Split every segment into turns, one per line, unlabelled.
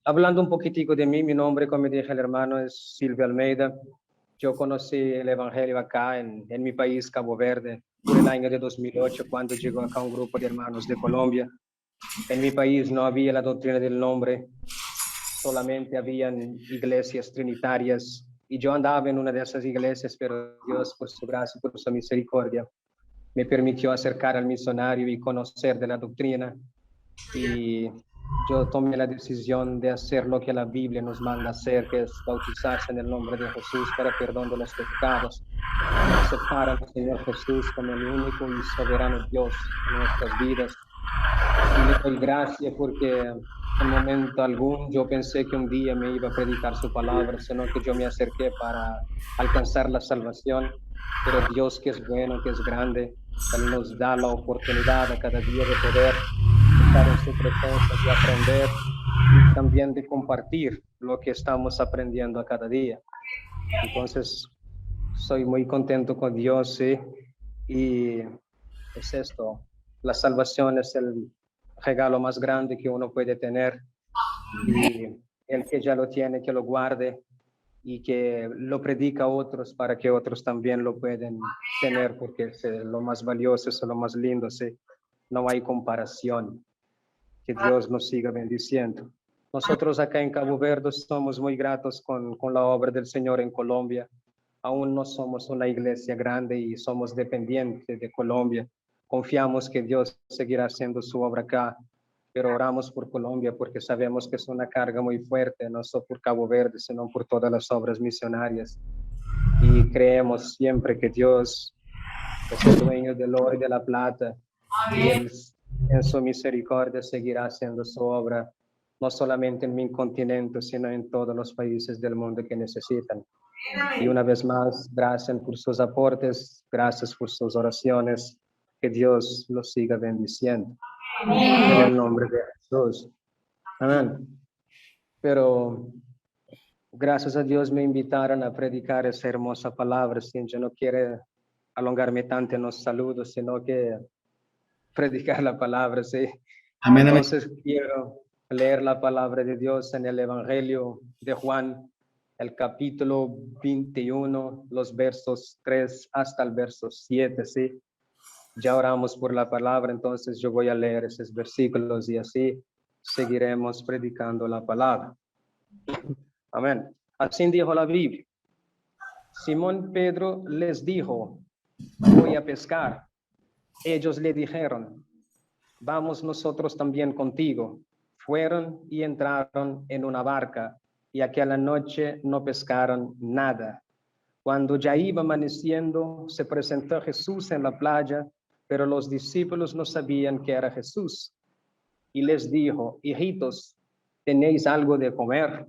Hablando un poquitico de mí, mi nombre, como dije el hermano, es Silvio Almeida. Yo conocí el Evangelio acá en mi país, Cabo Verde, por el año de 2008, cuando llegó acá un grupo de hermanos de Colombia. En mi país no había la doctrina del nombre, solamente habían iglesias trinitarias. Y yo andaba en una de esas iglesias, pero Dios, por su gracia, por su misericordia, me permitió acercar al misionario y conocer de la doctrina. Y yo tomé la decisión de hacer lo que la Biblia nos manda hacer, que es bautizarse en el nombre de Jesús para perdón de los pecados, aceptar al Señor Jesús como el único y soberano Dios en nuestras vidas. Y le doy gracias porque en momento algún yo pensé que un día me iba a predicar su palabra, sino que yo me acerqué para alcanzar la salvación. Pero Dios, que es bueno, que es grande, Él nos da la oportunidad a cada día de poder estar en su presencia, de aprender y también de compartir lo que estamos aprendiendo a cada día. Entonces, soy muy contento con Dios, ¿sí? Y es esto, la salvación es el regalo más grande que uno puede tener, y el que ya lo tiene, que lo guarde y que lo predica a otros para que otros también lo pueden tener, porque es lo más valioso, es lo más lindo, ¿sí? No hay comparación. Que Dios nos siga bendiciendo. Nosotros acá en Cabo Verde somos muy gratos con la obra del Señor en Colombia. Aún no somos una iglesia grande y somos dependientes de Colombia. Confiamos que Dios seguirá haciendo su obra acá, pero oramos por Colombia porque sabemos que es una carga muy fuerte, no solo por Cabo Verde, sino por todas las obras misionarias. Y creemos siempre que Dios es el dueño del oro y de la plata, y Él en su misericordia seguirá haciendo su obra, no solamente en mi continente, sino en todos los países del mundo que necesitan. Y una vez más, gracias por sus aportes, gracias por sus oraciones, que Dios los siga bendiciendo. En el nombre de Jesús. Amén. Pero gracias a Dios me invitaron a predicar esa hermosa palabra, sin yo no quiero alongarme tanto en los saludos, sino que predicar la palabra, sí.
Amén, amén.
Entonces quiero leer la palabra de Dios en el Evangelio de Juan, el capítulo 21, los versos 3 hasta el verso 7, sí. Ya oramos por la palabra, entonces yo voy a leer esos versículos y así seguiremos predicando la palabra. Amén. Así dijo la Biblia. Simón Pedro les dijo, voy a pescar. Ellos le dijeron, vamos nosotros también contigo. Fueron y entraron en una barca, y aquella noche no pescaron nada. Cuando ya iba amaneciendo, se presentó Jesús en la playa, pero los discípulos no sabían que era Jesús. Y les dijo, hijitos, ¿tenéis algo de comer?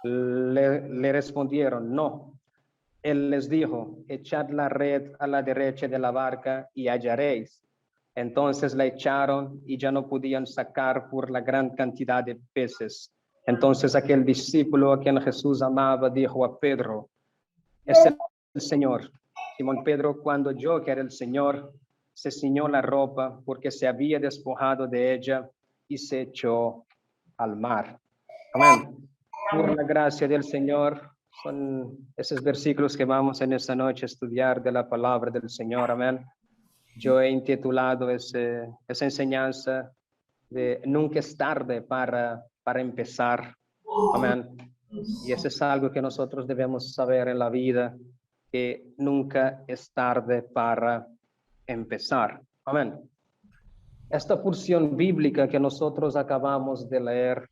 Le respondieron, no. Él les dijo, echad la red a la derecha de la barca y hallaréis. Entonces la echaron y ya no podían sacar por la gran cantidad de peces. Entonces aquel discípulo a quien Jesús amaba dijo a Pedro, es el Señor. Simón Pedro, cuando oyó que era el Señor, se ciñó la ropa porque se había despojado de ella y se echó al mar. Amén. Por la gracia del Señor, son esos versículos que vamos en esta noche a estudiar de la palabra del Señor. Amén. Yo he intitulado esa enseñanza de nunca es tarde para empezar. Amén. Y eso es algo que nosotros debemos saber en la vida, que nunca es tarde para empezar. Amén. Esta porción bíblica que nosotros acabamos de leer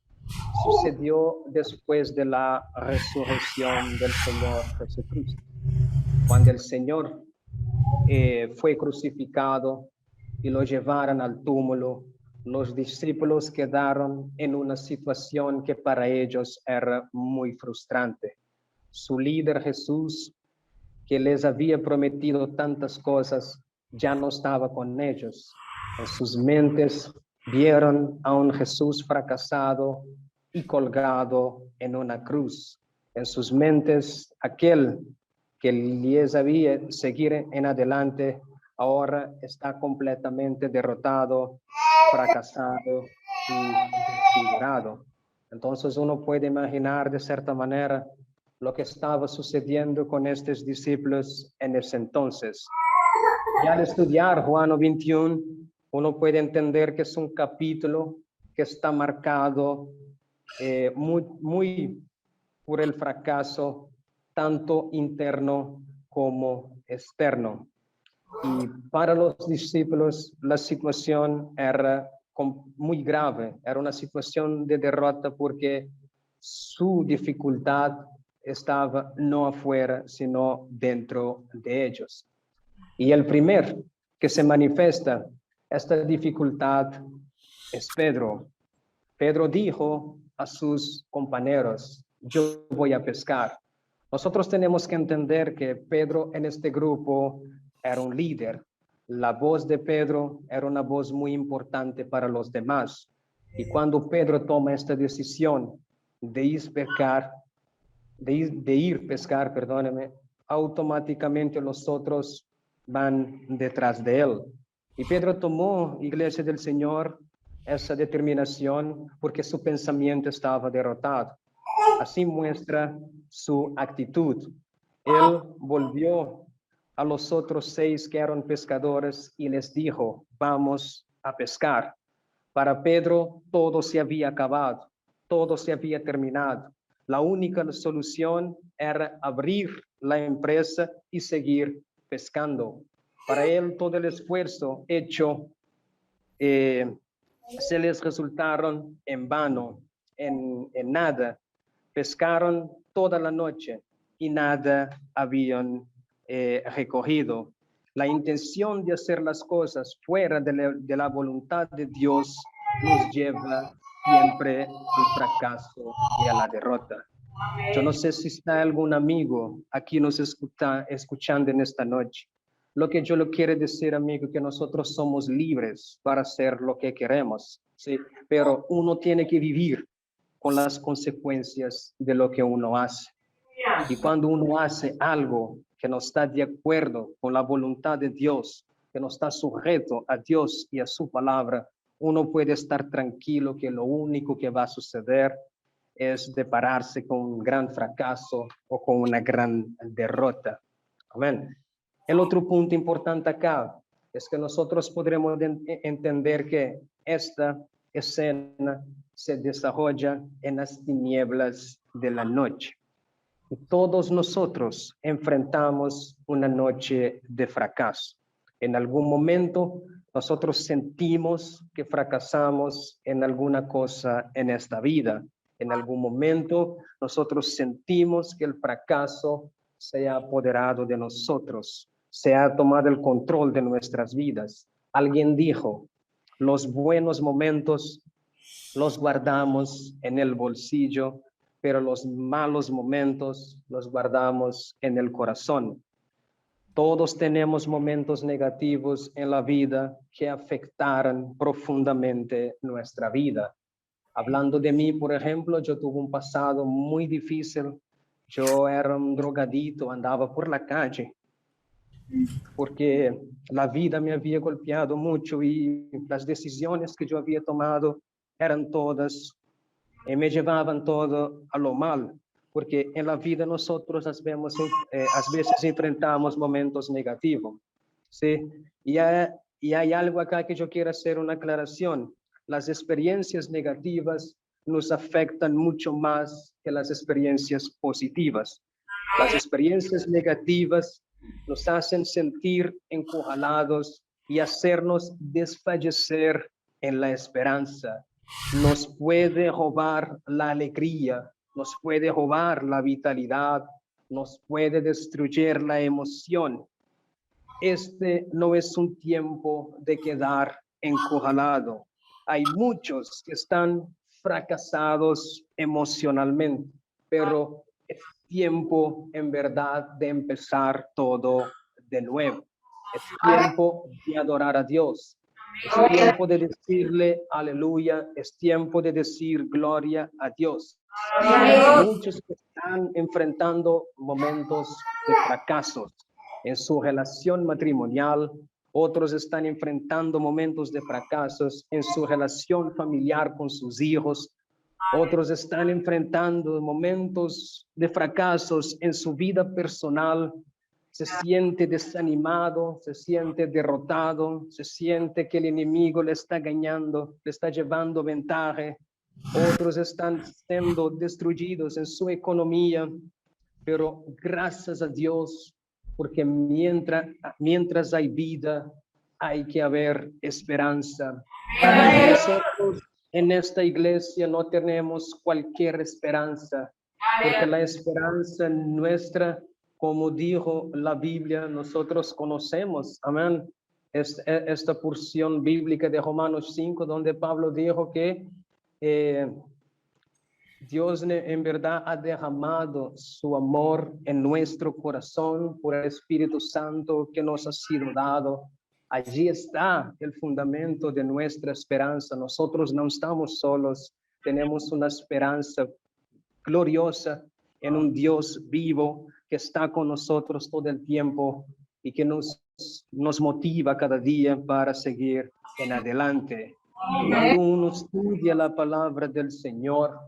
sucedió después de la resurrección del Señor Jesucristo. Cuando el Señor fue crucificado y lo llevaron al túmulo, los discípulos quedaron en una situación que para ellos era muy frustrante. Su líder Jesús, que les había prometido tantas cosas, ya no estaba con ellos. En sus mentes vieron a un Jesús fracasado y colgado en una cruz. En sus mentes, aquel que les había seguir en adelante, ahora está completamente derrotado, fracasado y desfigurado. Entonces uno puede imaginar de cierta manera lo que estaba sucediendo con estos discípulos en ese entonces. Y al estudiar Juan 21, uno puede entender que es un capítulo que está marcado muy por el fracaso, tanto interno como externo. Y para los discípulos la situación era muy grave, era una situación de derrota porque su dificultad estaba no afuera, sino dentro de ellos. Y el primer que se manifiesta esta dificultad es Pedro. Pedro dijo a sus compañeros, yo voy a pescar. Nosotros tenemos que entender que Pedro en este grupo era un líder. La voz de Pedro era una voz muy importante para los demás. Y cuando Pedro toma esta decisión de ir pescar, perdóneme, automáticamente los otros van detrás de él. Y Pedro tomó, Iglesia del Señor, esa determinación porque su pensamiento estaba derrotado. Así muestra su actitud. Él volvió a los otros 6 que eran pescadores y les dijo, vamos a pescar. Para Pedro todo se había acabado, todo se había terminado. La única solución era abrir la empresa y seguir pescando. Para él todo el esfuerzo hecho se les resultaron en vano, en nada. Pescaron toda la noche y nada habían recogido. La intención de hacer las cosas fuera de la voluntad de Dios nos lleva siempre al fracaso y a la derrota. Yo no sé si está algún amigo aquí nos escuchando en esta noche. Lo que yo le quiero decir, amigo, que nosotros somos libres para hacer lo que queremos, ¿sí? Pero uno tiene que vivir con las consecuencias de lo que uno hace. Y cuando uno hace algo que no está de acuerdo con la voluntad de Dios, que no está sujeto a Dios y a su palabra, uno puede estar tranquilo que lo único que va a suceder es depararse con un gran fracaso o con una gran derrota. Amén. El otro punto importante acá es que nosotros podremos entender que esta escena se desarrolla en las tinieblas de la noche. Todos nosotros enfrentamos una noche de fracaso. En algún momento nosotros sentimos que fracasamos en alguna cosa en esta vida. En algún momento nosotros sentimos que el fracaso se ha apoderado de nosotros, se ha tomado el control de nuestras vidas. Alguien dijo, los buenos momentos los guardamos en el bolsillo, pero los malos momentos los guardamos en el corazón. Todos tenemos momentos negativos en la vida que afectaron profundamente nuestra vida. Hablando de mí, por ejemplo, yo tuve un pasado muy difícil. Yo era un drogadito, andaba por la calle, porque la vida me había golpeado mucho y las decisiones que yo había tomado eran todas me llevaban todo a lo mal, porque en la vida nosotros a veces enfrentamos momentos negativos, ¿sí? Y hay algo acá que yo quiero hacer una aclaración. Las experiencias negativas nos afectan mucho más que las experiencias positivas. Las experiencias negativas nos hacen sentir encurralados y hacernos desfallecer en la esperanza. Nos puede robar la alegría, nos puede robar la vitalidad, nos puede destruir la emoción. Este no es un tiempo de quedar encurralado. Hay muchos que están fracasados emocionalmente, pero es tiempo en verdad de empezar todo de nuevo. Es tiempo de adorar a Dios. Es tiempo de decirle aleluya, es tiempo de decir gloria a Dios. Hay muchos que están enfrentando momentos de fracasos en su relación matrimonial, otros están enfrentando momentos de fracasos en su relación familiar con sus hijos, Otros están enfrentando momentos de fracasos en su vida personal. Se siente desanimado, se siente derrotado, se siente que el enemigo le está ganando, le está llevando ventaja. Otros están siendo destruidos en su economía, pero gracias a Dios, porque mientras hay vida, hay que haber esperanza. Nosotros en esta iglesia no tenemos cualquier esperanza, porque la esperanza nuestra, como dijo la Biblia, nosotros conocemos, amén, esta porción bíblica de Romanos 5, donde Pablo dijo que Dios en verdad ha derramado su amor en nuestro corazón por el Espíritu Santo que nos ha sido dado. Allí está el fundamento de nuestra esperanza. Nosotros no estamos solos, tenemos una esperanza gloriosa en un Dios vivo que está con nosotros todo el tiempo y que nos motiva cada día para seguir en adelante. Cuando uno estudia la palabra del Señor,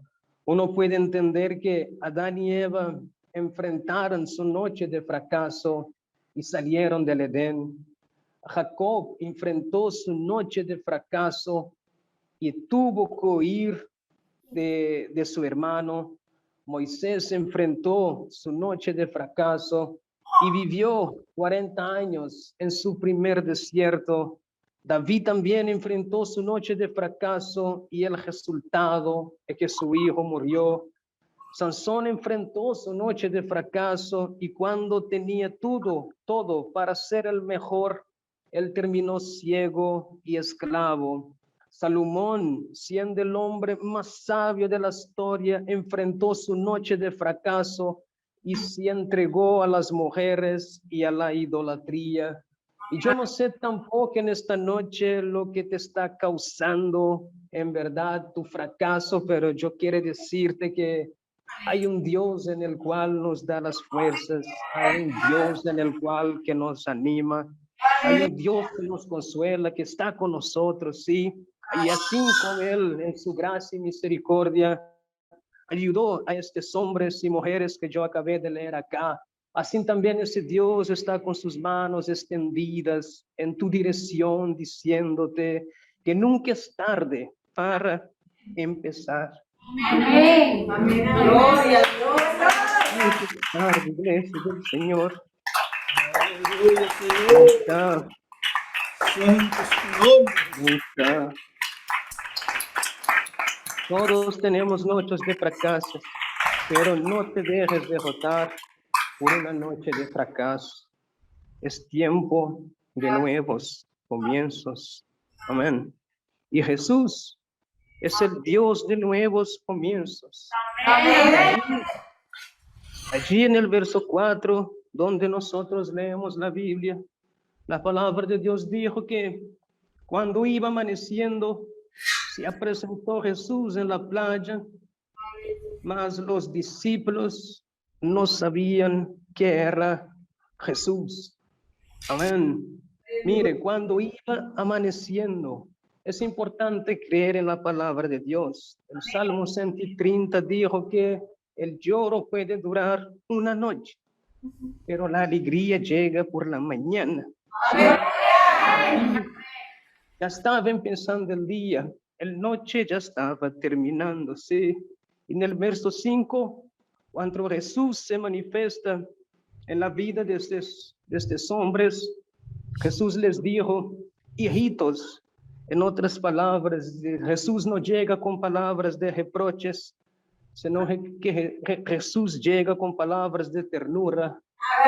uno puede entender que Adán y Eva enfrentaron su noche de fracaso y salieron del Edén. Jacob enfrentó su noche de fracaso y tuvo que huir de su hermano. Moisés enfrentó su noche de fracaso y vivió 40 años en su primer desierto. David también enfrentó su noche de fracaso y el resultado es que su hijo murió. Sansón enfrentó su noche de fracaso y cuando tenía todo para ser el mejor, él terminó ciego y esclavo. Salomón, siendo el hombre más sabio de la historia, enfrentó su noche de fracaso y se entregó a las mujeres y a la idolatría. Y yo no sé tampoco en esta noche lo que te está causando en verdad tu fracaso, pero yo quiero decirte que hay un Dios en el cual nos da las fuerzas, hay un Dios en el cual que nos anima, hay un Dios que nos consuela, que está con nosotros, sí. Y así como Él, en su gracia y misericordia, ayudó a estos hombres y mujeres que yo acabé de leer acá, así también ese Dios está con sus manos extendidas en tu dirección, diciéndote que nunca es tarde para empezar.
Amén. Amén. Gloria a Dios.
Nunca es tarde, iglesia del Señor.
Aleluya, Señor.
Nunca,
Santo es tu nombre.
nunca. Todos tenemos noches de fracaso, pero no te dejes derrotar por una noche de fracaso. Es tiempo de nuevos comienzos. Amén. Y Jesús es el Dios de nuevos comienzos. Allí en el verso 4, donde nosotros leemos la Biblia, la palabra de Dios dijo que cuando iba amaneciendo, se presentó Jesús en la playa, mas los discípulos no sabían que era Jesús. Amén. Mire, cuando iba amaneciendo, es importante creer en la palabra de Dios. El Salmo 130 dijo que el lloro puede durar una noche, pero la alegría llega por la mañana. Ya estaba empezando el día, el noche ya estaba terminando, sí. En el verso 5, cuando Jesús se manifiesta en la vida de estos hombres, Jesús les dijo, hijitos, en otras palabras, Jesús no llega con palabras de reproches, sino que Jesús llega con palabras de ternura,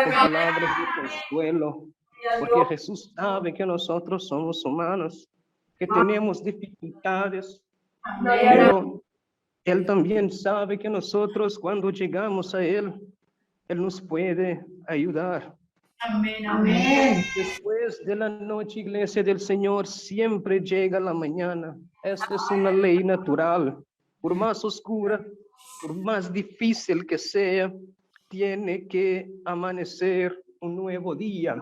con palabras de consuelo, porque Jesús sabe que nosotros somos humanos, que tenemos dificultades, pero Él también sabe que nosotros cuando llegamos a Él nos puede ayudar.
Amén. Amén.
Después de la noche, iglesia del Señor, siempre llega la mañana. Esta es una ley natural. Por más oscura, por más difícil que sea, tiene que amanecer un nuevo día.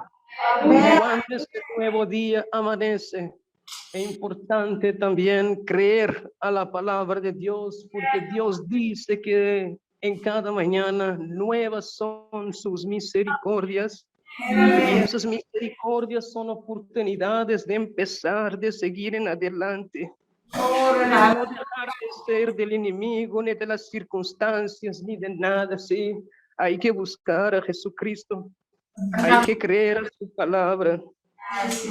Y cuando este nuevo día amanece, Es importante también creer a la palabra de Dios, porque Dios dice que en cada mañana nuevas son sus misericordias. Y esas misericordias son oportunidades de empezar, de seguir en adelante. De no dejar de ser del enemigo, ni de las circunstancias, ni de nada, sí. Hay que buscar a Jesucristo. Hay que creer a su palabra.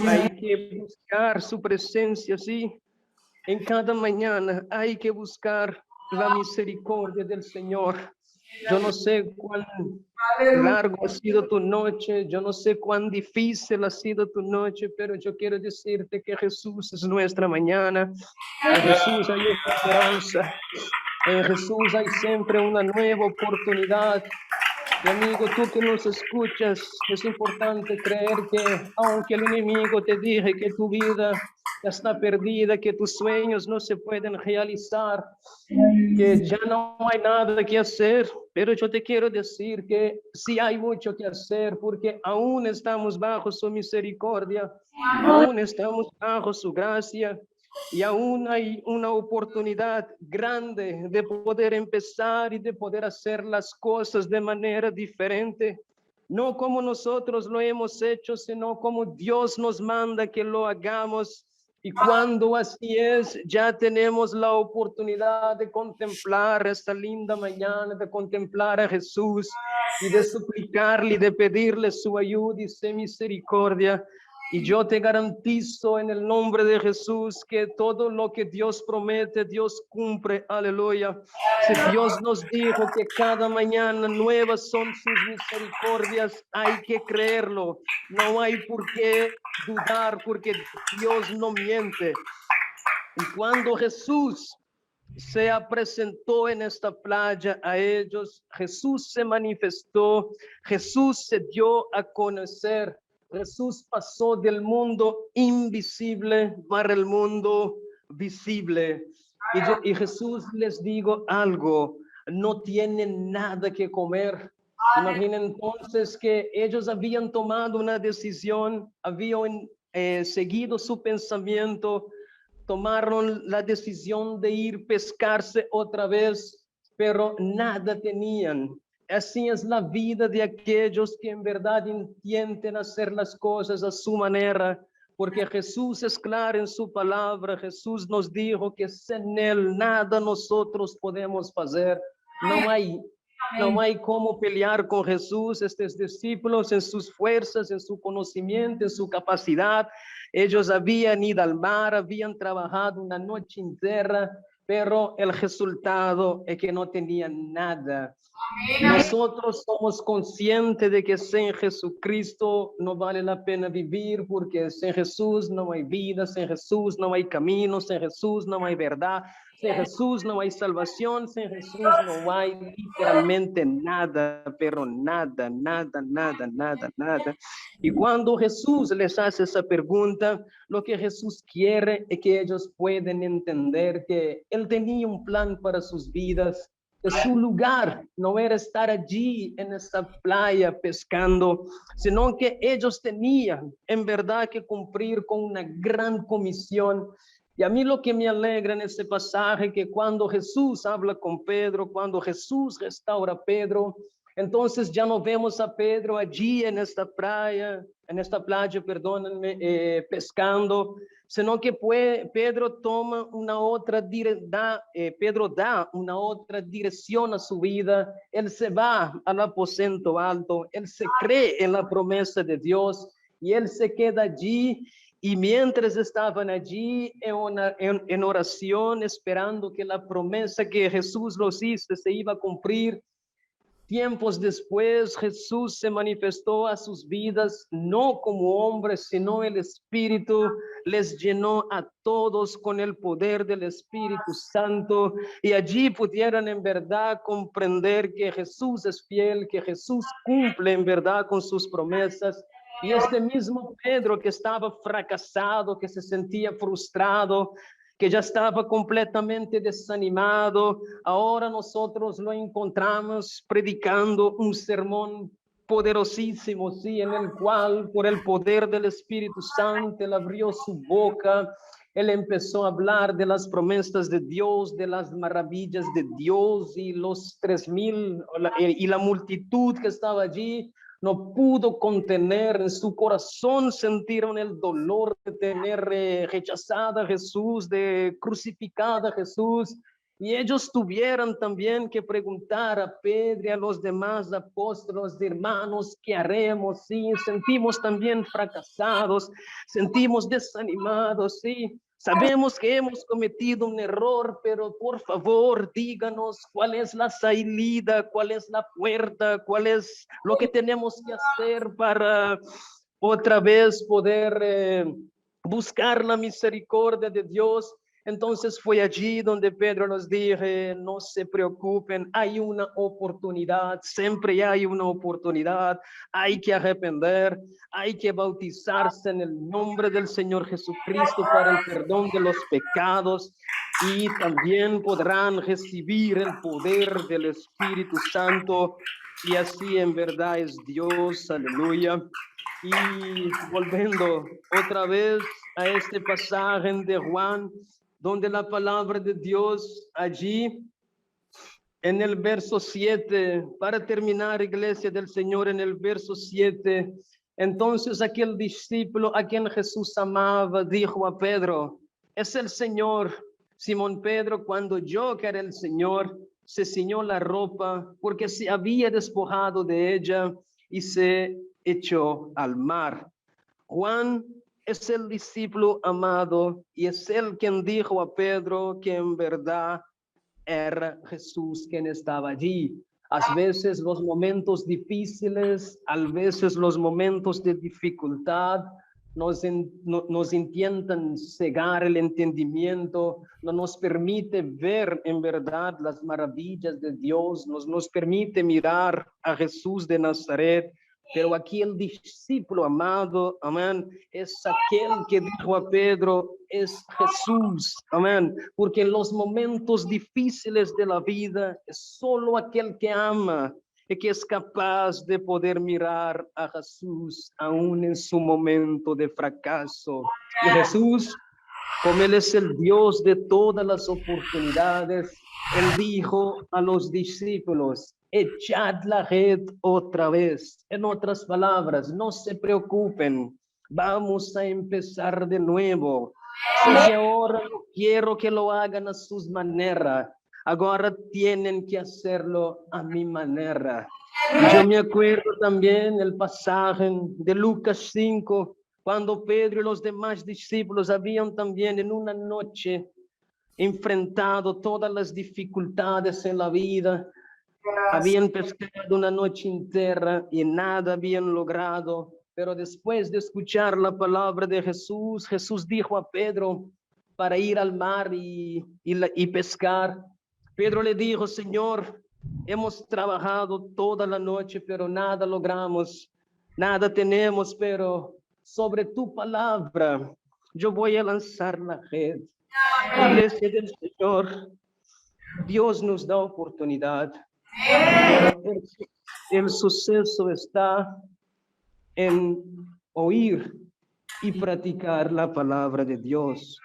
Hay que buscar su presencia, sí. En cada mañana hay que buscar la misericordia del Señor. Yo no sé cuán largo ha sido tu noche, yo no sé cuán difícil ha sido tu noche, pero yo quiero decirte que Jesús es nuestra mañana. En Jesús hay esperanza. En Jesús hay siempre una nueva oportunidad. Y amigo, tú que nos escuchas, es importante creer que aunque el enemigo te diga que tu vida ya está perdida, que tus sueños no se pueden realizar, que ya no hay nada que hacer, pero yo te quiero decir que sí hay mucho que hacer porque aún estamos bajo su misericordia, aún estamos bajo su gracia. Y aún hay una oportunidad grande de poder empezar y de poder hacer las cosas de manera diferente. No como nosotros lo hemos hecho, sino como Dios nos manda que lo hagamos. Y cuando así es, ya tenemos la oportunidad de contemplar esta linda mañana, de contemplar a Jesús y de suplicarle y de pedirle su ayuda y su misericordia. Y yo te garantizo en el nombre de Jesús que todo lo que Dios promete, Dios cumple. Aleluya. Si Dios nos dijo que cada mañana nuevas son sus misericordias, hay que creerlo. No hay por qué dudar porque Dios no miente. Y cuando Jesús se presentó en esta playa a ellos, Jesús se manifestó, Jesús se dio a conocer. Jesús pasó del mundo invisible para el mundo visible. Y Jesús les digo algo, no tienen nada que comer. Imaginen entonces que ellos habían tomado una decisión, habían seguido su pensamiento, tomaron la decisión de ir pescarse otra vez, pero nada tenían. Así es la vida de aquellos que en verdad intenten hacer las cosas a su manera, porque Jesús es claro en su palabra. Jesús nos dijo que sin Él nada nosotros podemos hacer. No hay cómo pelear con Jesús. Estos discípulos en sus fuerzas, en su conocimiento, en su capacidad, ellos habían ido al mar, habían trabajado una noche entera, pero el resultado es que no tenían nada. Nosotros somos conscientes de que sin Jesucristo no vale la pena vivir, porque sin Jesús no hay vida, sin Jesús no hay camino, sin Jesús no hay verdad, sin Jesús no hay salvación, sin Jesús no hay literalmente nada, pero nada, nada, nada, nada, nada. Y cuando Jesús les hace esa pregunta, lo que Jesús quiere es que ellos puedan entender que Él tenía un plan para sus vidas. Su lugar no era estar allí en esta playa pescando, sino que ellos tenían en verdad que cumplir con una gran comisión. Y a mí lo que me alegra en este pasaje que cuando Jesús habla con Pedro, cuando Jesús restaura a Pedro, entonces ya no vemos a Pedro allí en esta playa, perdónenme, pescando, sino que Pedro toma una otra Pedro da una otra dirección a su vida. Él se va al aposento alto, él se cree en la promesa de Dios y él se queda allí. Y mientras estaban allí en oración, esperando que la promesa que Jesús los hizo se iba a cumplir, tiempos después, Jesús se manifestó a sus vidas, no como hombre, sino el Espíritu les llenó a todos con el poder del Espíritu Santo, y allí pudieron en verdad comprender que Jesús es fiel, que Jesús cumple en verdad con sus promesas. Y este mismo Pedro que estaba fracasado, que se sentía frustrado, que ya estaba completamente desanimado, ahora nosotros lo encontramos predicando un sermón poderosísimo, sí, en el cual por el poder del Espíritu Santo él abrió su boca, él empezó a hablar de las promesas de Dios, de las maravillas de Dios, y los 3,000 y la multitud que estaba allí no pudo contener en su corazón, sintieron el dolor de tener rechazada a Jesús, de crucificada a Jesús. Y ellos tuvieron también que preguntar a Pedro y a los demás apóstoles, hermanos, ¿qué haremos? Sí, sentimos también fracasados, sentimos desanimados, sí. Sabemos que hemos cometido un error, pero por favor, díganos cuál es la salida, cuál es la puerta, cuál es lo que tenemos que hacer para otra vez poder buscar la misericordia de Dios. Entonces fue allí donde Pedro nos dijo, no se preocupen, hay una oportunidad, siempre hay una oportunidad, hay que arrepender, hay que bautizarse en el nombre del Señor Jesucristo para el perdón de los pecados y también podrán recibir el poder del Espíritu Santo. Y así en verdad es Dios, aleluya. Y volviendo otra vez a este pasaje de Juan, donde la palabra de Dios allí en el verso 7, para terminar, iglesia del Señor, en el verso 7, entonces aquel discípulo a quien Jesús amaba dijo a Pedro, es el Señor. Simón Pedro, cuando oyó que era el Señor, se ciñó la ropa porque se había despojado de ella y se echó al mar. Juan es el discípulo amado y es él quien dijo a Pedro que en verdad era Jesús quien estaba allí. A veces los momentos difíciles, a veces los momentos de dificultad nos intentan cegar el entendimiento, no nos permite ver en verdad las maravillas de Dios, nos permite mirar a Jesús de Nazaret. Pero aquí el discípulo amado, amén, es aquel que dijo a Pedro, es Jesús, amén, porque en los momentos difíciles de la vida es solo aquel que ama y que es capaz de poder mirar a Jesús aún en su momento de fracaso. Y Jesús, como Él es el Dios de todas las oportunidades, Él dijo a los discípulos, echad la red otra vez. En otras palabras, no se preocupen, vamos a empezar de nuevo. Si ahora no quiero que lo hagan a sus maneras, ahora tienen que hacerlo a mi manera. Yo me acuerdo también el pasaje de Lucas 5, cuando Pedro y los demás discípulos habían también en una noche enfrentado todas las dificultades en la vida, habían pescado una noche entera y nada habían logrado, pero después de escuchar la palabra de Jesús, Jesús dijo a Pedro para ir al mar y pescar. Pedro le dijo, Señor, hemos trabajado toda la noche, pero nada logramos, nada tenemos, pero sobre tu palabra yo voy a lanzar la red. Iglesia del Señor, Dios nos da oportunidad. El suceso está en oír y practicar la palabra de Dios.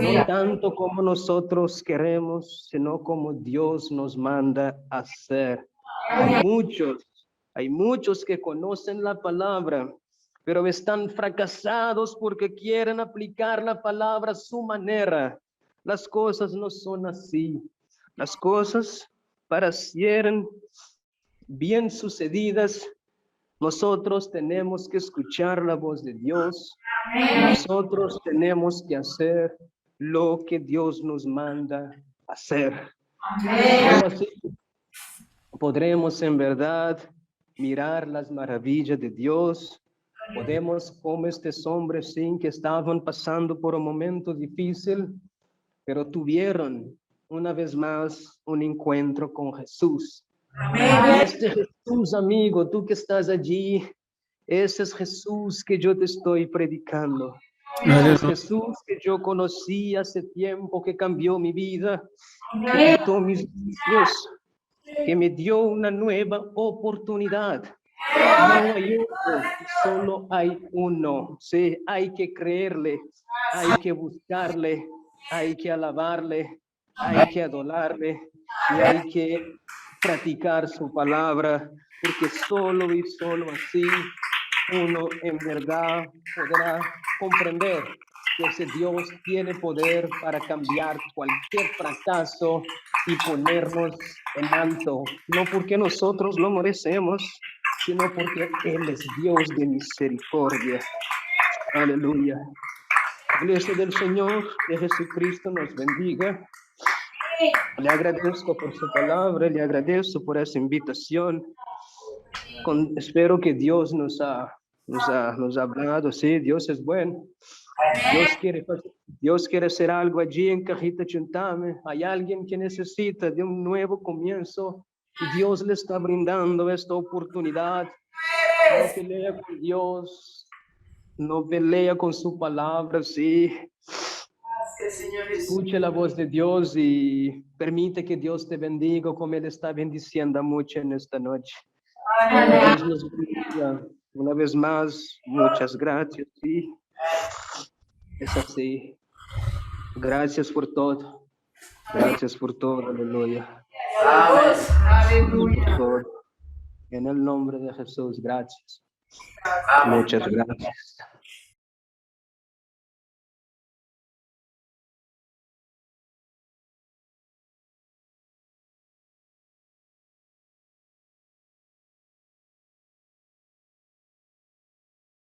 No tanto como nosotros queremos, sino como Dios nos manda a hacer. Hay muchos que conocen la palabra, pero están fracasados porque quieren aplicar la palabra a su manera. Las cosas no son así. Las cosas, para ser bien sucedidas, nosotros tenemos que escuchar la voz de Dios. Nosotros tenemos que hacer lo que Dios nos manda hacer. Solo así podremos en verdad mirar las maravillas de Dios. Podemos, como estos hombres, sí, que estaban pasando por un momento difícil, pero tuvieron una vez más un encuentro con Jesús. Este Jesús, amigo, tú que estás allí, ese es Jesús que yo te estoy predicando. Ese es Jesús que yo conocí hace tiempo, que cambió mi vida, que quitó mis vicios, que me dio una nueva oportunidad. No hay otro, solo hay uno. Sí, hay que creerle, hay que buscarle, hay que alabarle, hay que adorarle y hay que practicar su palabra, porque solo y solo así uno en verdad podrá comprender que ese Dios tiene poder para cambiar cualquier fracaso y ponernos en alto, no porque nosotros lo merecemos, sino porque Él es Dios de misericordia. Aleluya. Iglesia del Señor, que Jesucristo nos bendiga. Le agradezco por su palabra, le agradezco por esa invitación. Espero que Dios nos ha hablado, sí, Dios es bueno. Dios quiere hacer algo allí en Cajita Chuntame. Hay alguien que necesita de un nuevo comienzo y Dios le está brindando esta oportunidad. No pelea con Dios, no pelea con su palabra, sí. Escuche la voz de Dios y permite que Dios te bendiga como Él está bendiciendo mucho en esta noche. Dios nos bendiga. Una vez más, muchas gracias. Sí. Es así. Gracias por todo. Gracias por todo. Aleluya. Por todo. En el nombre de Jesús, gracias. Muchas gracias.